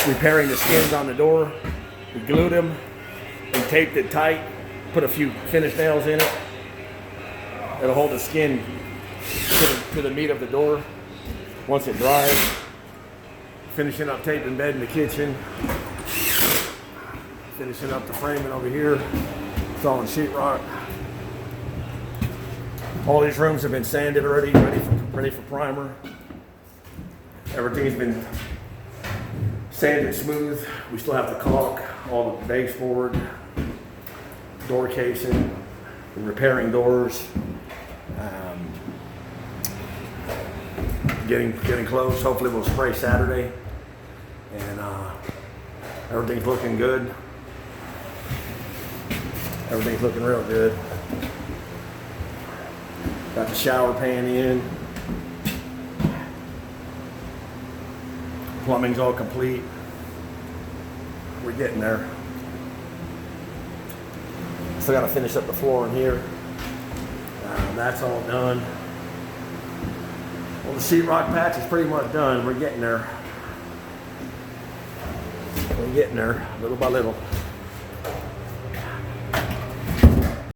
repairing the skins on the door. We glued them, we taped it tight, put a few finish nails in it. It'll hold the skin to the meat of the door. Once it dries, finishing up taping bed in the kitchen. Finishing up the framing over here. It's all in sheetrock. All these rooms have been sanded already, ready for primer. Everything's been sanded smooth. We still have to caulk all the baseboard, door casing, and repairing doors. Getting close. Hopefully we'll spray Saturday, and everything's looking good. Everything's looking real good. Got the shower pan in. Plumbing's all complete. We're getting there. Still got to finish up the floor in here. That's all done. Well, the sheetrock patch is pretty much done. We're getting there. We're getting there, little by little.